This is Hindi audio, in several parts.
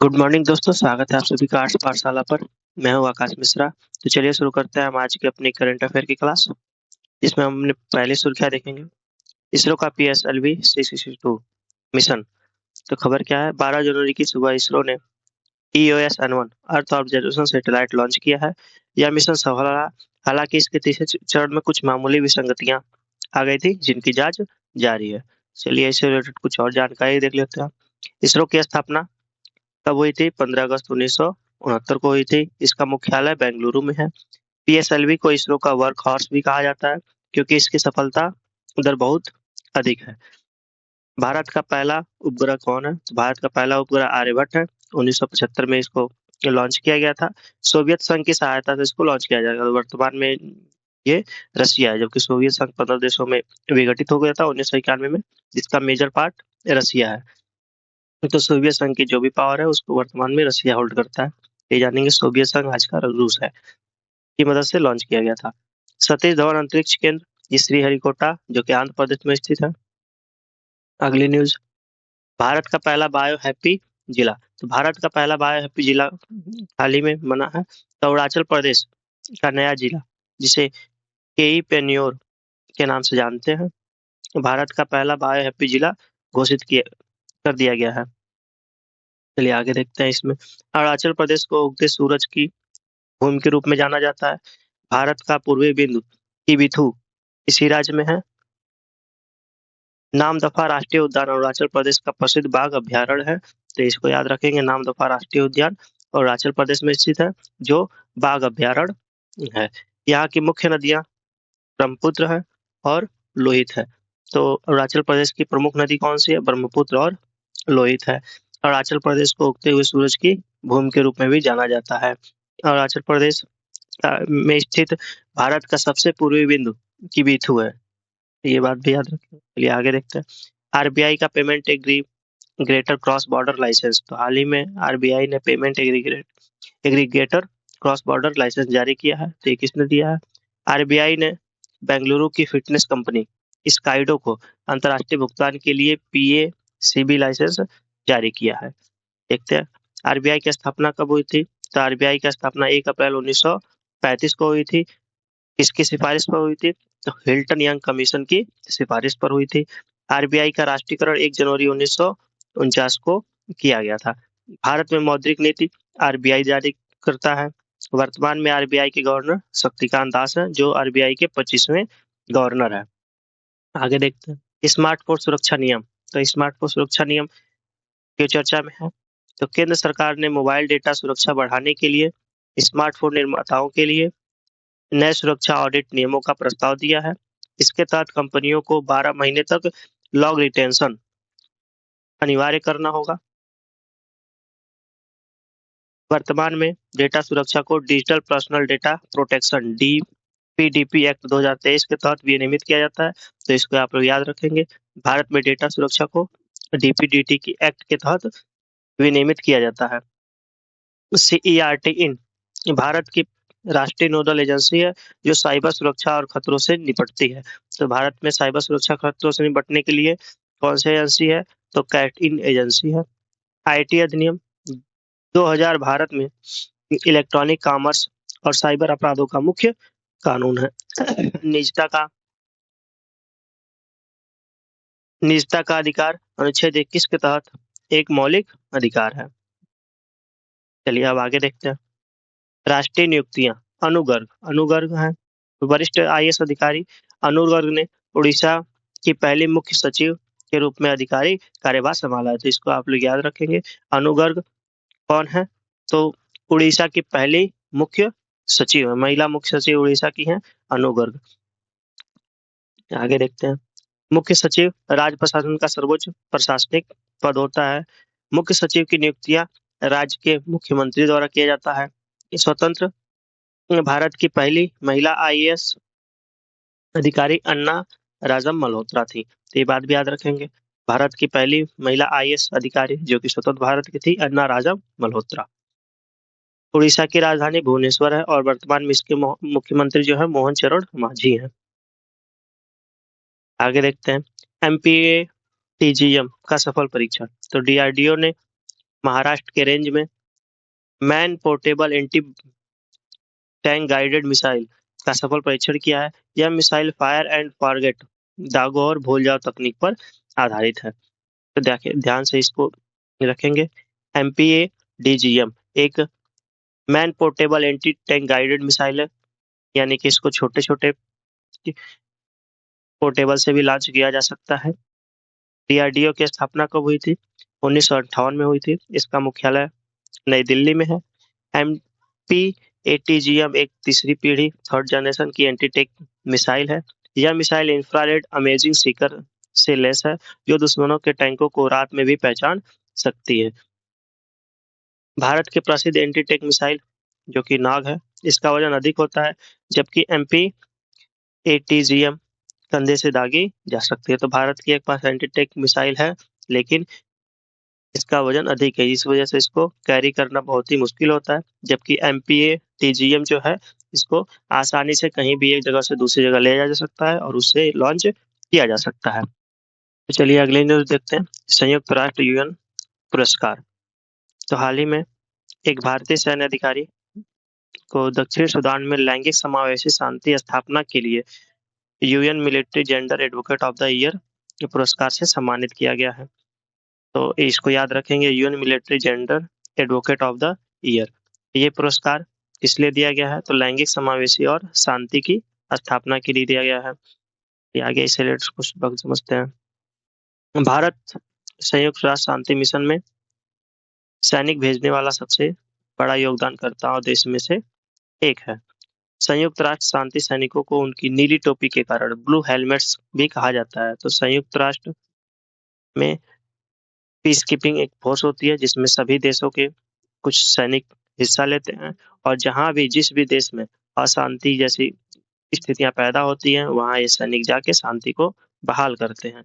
गुड मॉर्निंग दोस्तों, स्वागत है आप सभी का आर्ट्स पाठशाला पर। मैं हूं आकाश मिश्रा। तो चलिए शुरू करते हैं हम आज की अपनी करंट अफेयर की क्लास, जिसमें हम अपने पहली सुर्खियां देखेंगे। इसरो का पीएसएलवी 662 मिशन। तो खबर क्या है, 12 जनवरी की सुबह इसरो ने EOS-N1 earth observation satellite launch किया है। यह मिशन सफल रहा। हालांकि इसके तीसरे चरण में कुछ मामूली विसंगतियां आ गई थी, जिनकी जांच जारी है। चलिए इससे रिलेटेड कुछ और जानकारी देख लेते हैं। इसरो की स्थापना कब हुई थी? 15 अगस्त 1969 को हुई थी। इसका मुख्यालय बेंगलुरु में है। पीएसएलवी को इसरो का वर्क हॉर्स भी कहा जाता है, क्योंकि इसकी सफलता दर बहुत अधिक है। भारत का पहला उपग्रह कौन है? तो भारत का पहला उपग्रह आर्यभट्ट है। 1975 में इसको लॉन्च किया गया था। सोवियत संघ की सहायता से इसको लॉन्च किया जाएगा। वर्तमान में ये रसिया है, जबकि सोवियत संघ 15 देशों में विघटित हो गया था 1991 में, जिसका मेजर पार्ट रसिया है। तो सोवियत संघ की जो भी पावर है उसको वर्तमान में रसिया होल्ड करता है। ये जानेंगे सोवियत संघ आज का रूस है, की मदद से लॉन्च किया गया था। सतीश धवन अंतरिक्ष केंद्र ये श्रीहरिकोटा, जो कि आंध्र प्रदेश में स्थित है। अगली न्यूज, भारत का पहला बायो हैप्पी जिला। तो भारत का पहला बायो हैप्पी जिला हाल ही में बना है। तो अरुणाचल प्रदेश का नया जिला, जिसे केई पेन्योर के नाम से जानते हैं, भारत का पहला बायो हैप्पी जिला घोषित किया कर दिया गया है। चलिए आगे देखते हैं। इसमें अरुणाचल प्रदेश को उगते सूरज की भूमि के रूप में जाना जाता है। भारत का पूर्वी बिंदु किबिथु इसी राज्य में है। नामदफा राष्ट्रीय उद्यान अरुणाचल प्रदेश का प्रसिद्ध बाघ अभ्यारण्य है। तो इसको याद रखेंगे, नामदफा राष्ट्रीय उद्यान अरुणाचल प्रदेश में स्थित है, जो बाघ अभ्यारण्य है। यहाँ की मुख्य नदियां ब्रह्मपुत्र है और लोहित है। तो अरुणाचल प्रदेश की प्रमुख नदी कौन सी है? ब्रह्मपुत्र और लोहित है। अरुणाचल प्रदेश को उगते हुए सूरज की भूमि के रूप में भी जाना जाता है। अरुणाचल प्रदेश में स्थित भारत का सबसे पूर्वी बिंदु किबिथु है। ये बात भी याद रखें। चलिए आगे देखते हैं। आरबीआई का payment aggregator cross border licence. तो हाल ही में आरबीआई ने payment aggregator cross border licence जारी किया है। तो ये किसने दिया है? आरबीआई ने बेंगलुरु की फिटनेस कंपनी स्काइडो को अंतर्राष्ट्रीय भुगतान के लिए पीएसीबी लाइसेंस जारी किया है। देखते हैं आरबीआई की स्थापना कब हुई थी। तो आरबीआई की स्थापना 1 अप्रैल 1935 को हुई थी। किसकी सिफारिश पर हुई थी? तो हिल्टन यंग कमीशन की सिफारिश पर हुई थी। आरबीआई का राष्ट्रीयकरण 1 जनवरी 1949 को किया गया था। भारत में मौद्रिक नीति आरबीआई जारी करता है। वर्तमान में आरबीआई के गवर्नर शक्तिकांत दास हैं, जो आरबीआई के 25वें गवर्नर है। आगे देखते हैं स्मार्टफोन सुरक्षा नियम। तो स्मार्टफोन सुरक्षा नियम की चर्चा में है। तो केंद्र सरकार ने मोबाइल डेटा सुरक्षा बढ़ाने के लिए स्मार्टफोन निर्माताओं के लिए नए सुरक्षा ऑडिट नियमों का प्रस्ताव दिया है। इसके तहत कंपनियों को 12 महीने तक लॉग रिटेंशन अनिवार्य करना होगा। वर्तमान में डेटा सुरक्षा को digital personal data protection DPDP act 2023 के तहत विनियमित किया जाता है। तो इसको आप लोग याद रखेंगे। भारत में डेटा सुरक्षा को डीपीडीटी की एक्ट के तहत विनियमित किया जाता है। सीईआरटी इन भारत की राष्ट्रीय नोडल एजेंसी है, जो साइबर सुरक्षा और खतरों से निपटती है। तो भारत में साइबर सुरक्षा खतरों से निपटने के लिए कौन सी एजेंसी है? तो कैट इन एजेंसी है। आईटी अधिनियम 2000 भारत में इलेक्ट्रॉनिक कॉमर्स और साइबर अपराधों का मुख्य कानून है। निजता का अधिकार अनुच्छेद 21 के तहत एक मौलिक अधिकार है। चलिए अब आगे देखते हैं। राष्ट्रीय नियुक्तियां अनुगर्ग अनुगर्ग है। वरिष्ठ आईएएस अधिकारी अनुगर्ग ने उड़ीसा की पहली मुख्य सचिव के रूप में अधिकारी कार्यभार संभाला है। तो इसको आप लोग याद रखेंगे। अनुगर्ग कौन है? तो उड़ीसा की पहली मुख्य सचिव है, महिला मुख्य सचिव उड़ीसा की है अनुगर्ग। आगे देखते हैं। मुख्य सचिव राज्य प्रशासन का सर्वोच्च प्रशासनिक पद होता है। मुख्य सचिव की नियुक्तियां राज्य के मुख्यमंत्री द्वारा किया जाता है। स्वतंत्र भारत की पहली महिला आईएएस अधिकारी अन्ना राजम मल्होत्रा थी। तो ये बात भी याद रखेंगे। भारत की पहली महिला आईएएस अधिकारी जो कि स्वतंत्र भारत की थी, अन्ना राजम मल्होत्रा। उड़ीसा की राजधानी भुवनेश्वर है और वर्तमान में इसके मुख्यमंत्री जो है मोहन चरण मांझी हैं। आगे देखते हैं। एमपीए टीजीएम का सफल परीक्षण। तो डीआरडीओ ने महाराष्ट्र के रेंज में man portable anti tank guided missile का सफल परीक्षण किया है। यह मिसाइल फायर एंड फॉरगेट, दागो और भूल जाओ तकनीक पर आधारित है। तो ध्यान से इसको रखेंगे। एमपीए डीजीएम एक man portable anti tank guided missile है, यानी कि इसको छोटे छोटे पोर्टेबल से भी लॉन्च किया जा सकता है। डीआरडीओ की स्थापना कब हुई थी? 1958 में हुई थी। इसका मुख्यालय नई दिल्ली में है। एमपी एटीजीएम एक तीसरी पीढ़ी थर्ड जनरेशन की एंटी टेक मिसाइल है। यह मिसाइल इंफ्रारेड अमेजिंग सीकर से लैस है, जो दुश्मनों के टैंकों को रात में भी पहचान सकती है। भारत के प्रसिद्ध एंटी टेक मिसाइल जो कि नाग है, इसका वजन अधिक होता है, जबकि एमपी एटीजीएम कंधे से दागी जा सकती है। तो भारत की एक पास एंटी टेक मिसाइल है, लेकिन इसका वजन अधिक है, इस वजह से इसको कैरी करना बहुत ही मुश्किल होता है। जबकि एमपीए टीजीएम जो है, इसको आसानी से कहीं भी एक जगह से दूसरी जगह ले जाया जा सकता है और उससे लॉन्च किया जा सकता है। तो चलिए अगले न्यूज देखते हैं। संयुक्त राष्ट्र यूएन पुरस्कार। तो हाल ही में एक भारतीय सैन्य अधिकारी को दक्षिण सूडान में लैंगिक समावेशी शांति स्थापना के लिए UN military gender advocate of the year के पुरस्कार से सम्मानित किया गया है। तो इसको याद रखेंगे, UN military gender advocate of the year. ये पुरस्कार किस लिए दिया गया है? तो लैंगिक समावेशी और शांति की स्थापना के लिए दिया गया है। ये आगे इसे रिलेटेड कुछ वक्त समझते हैं। भारत संयुक्त राष्ट्र शांति मिशन में सैनिक भेजने वाला सबसे बड़ा योगदानकर्ता देश में से एक है। संयुक्त राष्ट्र शांति सैनिकों को उनकी नीली टोपी के कारण ब्लू हेलमेट्स भी कहा जाता है। तो संयुक्त राष्ट्र में पीस कीपिंग एक फोर्स होती है, जिसमें सभी देशों के कुछ सैनिक हिस्सा लेते हैं, और जहां भी जिस भी देश में अशांति जैसी स्थितियां पैदा होती हैं, वहां ये सैनिक जाके शांति को बहाल करते हैं,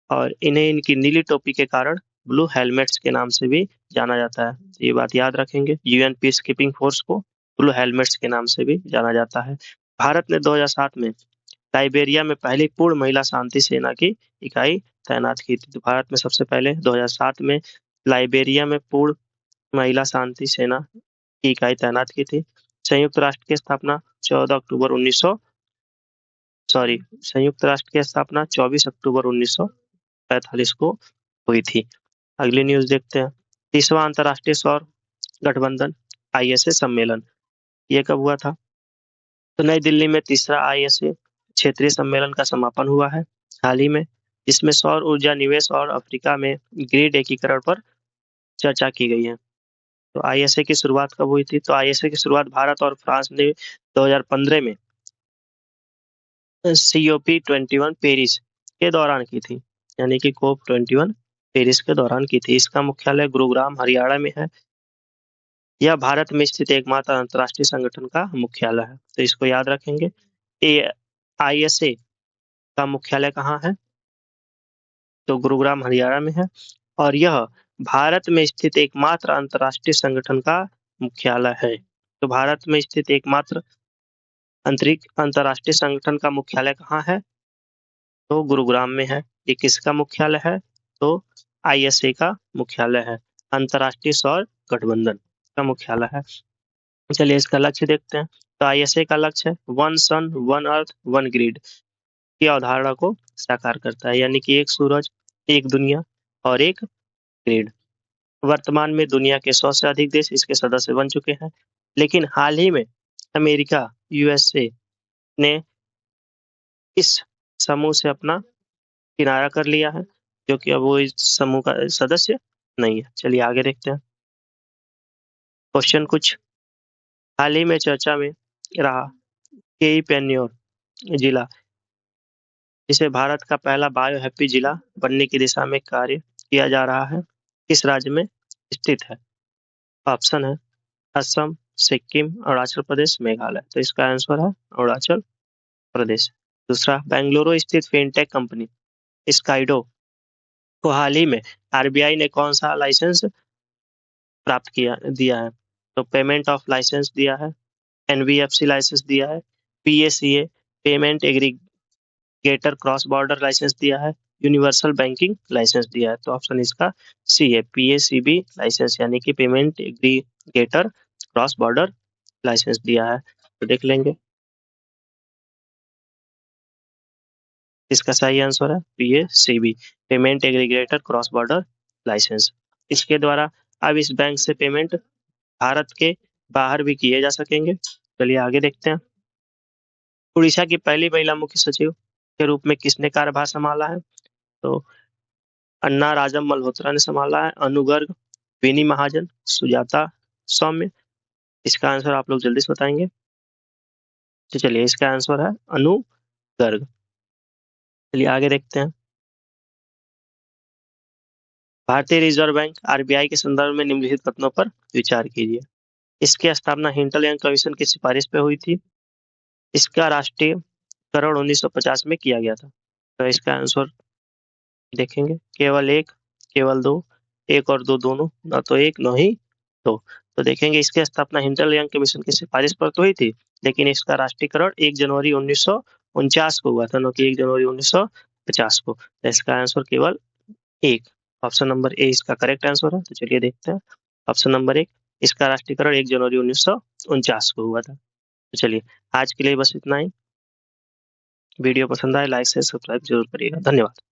और इन्हें इनकी नीली टोपी के कारण ब्लू हेलमेट्स के नाम से भी जाना जाता है। ये बात याद रखेंगे, यूएन पीस कीपिंग फोर्स को ब्लू हेलमेट्स के नाम से भी जाना जाता है। भारत ने 2007 में लाइबेरिया में पहली पूर्ण महिला शांति सेना की इकाई तैनात की थी। तो भारत में सबसे पहले 2007 में लाइबेरिया में पूर्ण महिला शांति सेना की इकाई तैनात की थी। संयुक्त राष्ट्र की स्थापना 14 अक्टूबर 1900 सॉरी संयुक्त राष्ट्र की स्थापना 24 अक्टूबर 1945 को हुई थी। अगली न्यूज देखते हैं। 30वां अंतर्राष्ट्रीय सौर गठबंधन आईएसए सम्मेलन, ये कब हुआ था? तो नई दिल्ली में तीसरा आईएसए क्षेत्रीय सम्मेलन का समापन हुआ है हाल ही में, जिसमें सौर ऊर्जा निवेश और अफ्रीका में ग्रिड एकीकरण पर चर्चा की गई है। तो आईएसए की शुरुआत कब हुई थी? तो आईएसए की शुरुआत भारत और फ्रांस ने 2015 में COP21 पेरिस के दौरान की थी, यानी कि COP21 पेरिस के दौरान की थी। इसका मुख्यालय गुरुग्राम हरियाणा में है। यह भारत में स्थित एकमात्र अंतर्राष्ट्रीय संगठन का मुख्यालय है, तो इसको याद रखेंगे। ये आईएसए का मुख्यालय कहाँ है? तो गुरुग्राम हरियाणा में है, और यह भारत में स्थित एकमात्र अंतर्राष्ट्रीय संगठन का मुख्यालय है। तो भारत में स्थित एकमात्र अंतर्राष्ट्रीय संगठन का मुख्यालय कहाँ है? तो गुरुग्राम में है। ये किसका मुख्यालय है? तो आईएसए का मुख्यालय है, अंतर्राष्ट्रीय सौर गठबंधन का मुख्यालय है। चलिए इसका लक्ष्य देखते हैं। तो आईएसए का लक्ष्य है one sun one earth one grid की अवधारणा को साकार करता है, यानी कि एक सूरज, एक दुनिया और एक ग्रिड। वर्तमान में दुनिया के 100 से अधिक देश इसके सदस्य बन चुके हैं, लेकिन हाल ही में अमेरिका यूएसए ने इस समूह से अपना किनारा कर लिया है, जो कि अब वो इस समूह का सदस्य नहीं है। चलिए आगे देखते हैं। क्वेश्चन कुछ हाल ही में चर्चा में रहा केई पेन्योर जिला, जिसे भारत का पहला बायो हैप्पी जिला बनने की दिशा में कार्य किया जा रहा है, किस राज्य में स्थित है? ऑप्शन है असम, सिक्किम, अरुणाचल प्रदेश, मेघालय। तो इसका आंसर है अरुणाचल प्रदेश। दूसरा, बेंगलुरु स्थित फिनटेक कंपनी स्काइडो को हाल ही में आरबीआई ने कौन सा लाइसेंस प्राप्त किया दिया है? तो पेमेंट ऑफ लाइसेंस दिया है, एनबीएफसी लाइसेंस दिया है, PACA payment aggregator cross border licence दिया है, यूनिवर्सल बैंकिंग लाइसेंस दिया है। तो ऑप्शन इसका सी है, PACB लाइसेंस यानी कि payment aggregator cross border licence दिया है। तो देख लेंगे इसका सही आंसर है PACB, payment aggregator cross border licence. इसके द्वारा अब इस बैंक से पेमेंट भारत के बाहर भी किए जा सकेंगे। चलिए आगे देखते हैं। उड़ीसा की पहली महिला मुख्य सचिव के रूप में किसने कार्यभार संभाला है? तो अन्ना राजम मल्होत्रा ने संभाला है, अनु गर्ग, विनी महाजन, सुजाता सौम्य। इसका आंसर आप लोग जल्दी से बताएंगे। तो चलिए इसका आंसर है अनु गर्ग। चलिए आगे देखते हैं। भारतीय रिजर्व बैंक RBI के संदर्भ में निम्नलिखित कथनों पर विचार कीजिए। इसकी स्थापना हिंटल यंग कमीशन की सिफारिश पे हुई थी। इसका राष्ट्रीयकरण 1950 में किया गया था। तो इसका आंसर देखेंगे, केवल एक, केवल दो, एक और दो दोनों, ना तो एक न ही दो। तो देखेंगे इसकी स्थापना हिंटल यंग कमीशन की सिफारिश पर तो हुई थी, लेकिन इसका राष्ट्रीयकरण 1 जनवरी 1949 को हुआ था, न कि 1 जनवरी 1950 को। तो इसका आंसर केवल एक, ऑप्शन नंबर ए इसका करेक्ट आंसर है। तो चलिए देखते हैं। ऑप्शन नंबर एक, इसका राष्ट्रीयकरण 1 जनवरी 1949 को हुआ था। तो चलिए आज के लिए बस इतना ही। वीडियो पसंद आए लाइक से सब्सक्राइब जरूर करिएगा। धन्यवाद।